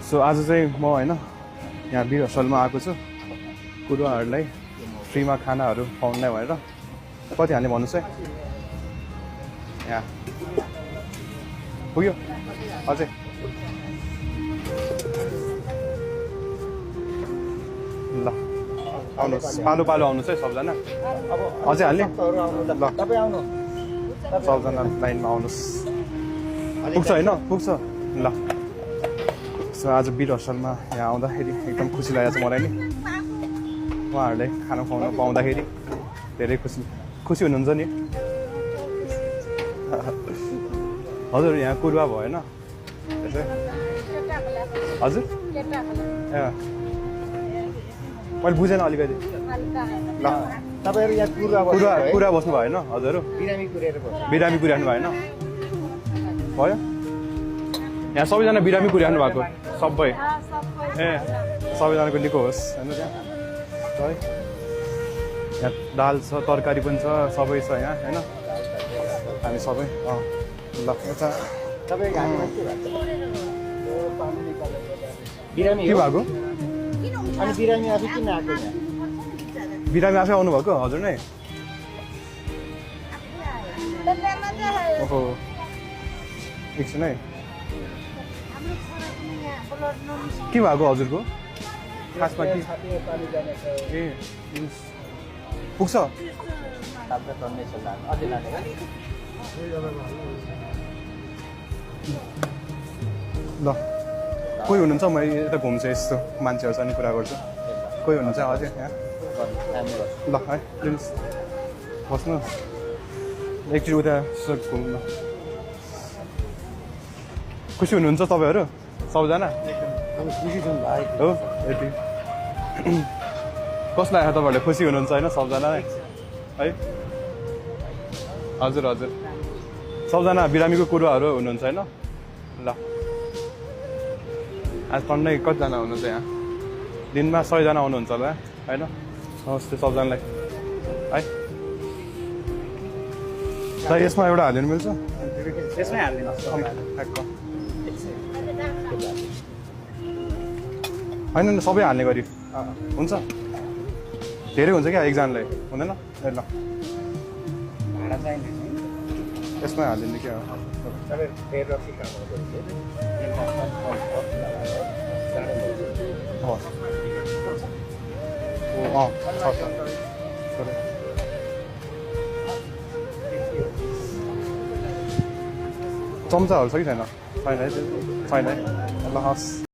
so आज चाहिँ म होइन यहाँ वीर हस्टलमा आएको छु कुरुवाहरूलाई फ्रीमा खानाहरू खुवाउनलाई भनेर कति हाल्ने भन्नुहोस् है यहाँ पुग्यो अझै ल आउनुहोस् पालो पालो आउनुहोस् है सबजना अझै हाल्ने ल सबजना लाइनमा आउनुहोस् पुग्छ होइन पुग्छ ल सो आज वीर हस्टलमा यहाँ आउँदाखेरि एकदम खुसी लागेको छ मलाई नि उहाँहरूले खाना खुवाउन पाउँदाखेरि धेरै खुसी हुनुहुन्छ नि हजुर यहाँ कुरुवा भयो होइन हजुर ए मैले बुझेन अलिकति ल तपाईहरु यहाँ कुरुवा बस्नु भयो होइन हजुर बिरामी कुराउनु भयो होइन भयो यहाँ सबैजना बिरामी कुराउनु भएको सबै ए सबैजनाको लिएको होस् होइन त्यहाँ है यहाँ दाल छ तरकारी पनि छ सबै छ यहाँ होइन हामी सबै ल यता के भएको अनि बिरामी आफै किन आएको बिरामी आफै आउनुभएको हजुर नै ओहो एकछिन है के भएको हजुरको खासमा के ए पुग्छ ल कोही हुनुहुन्छ म यता घुम्छु यस्तो मान्छेहरूसँग कुरा गर्छु कोही हुनुहुन्छ अझै यहाँ ल है प्लिज बस्नु एकचोटि उता यसो घुम्नु खुसी हुनुहुन्छ तपाईँहरू सबजना हो यति कसलाई आयो तपाईँहरूले खुसी हुनुहुन्छ होइन सबजना है हजुर हजुर सबजना बिरामीको कुराहरू हुनुहुन्छ होइन ल आज टन्नै कतिजना हुनुहुन्छ यहाँ दिनमा 100 जना आउनुहुन्छ होला होइन नमस्ते सबजनालाई है त यसमा एउटा हालिदिनु मिल्छ त्यसमै हाल्दिनुहोस् होइन सबै हाल्ने गरी हुन्छ धेरै हुन्छ क्या एकजनालाई हुँदैन ए ल भाडा चाहिने यसमै हालिदिनु क्या चम्चाहरू छ कि छैन छैन है ल हस्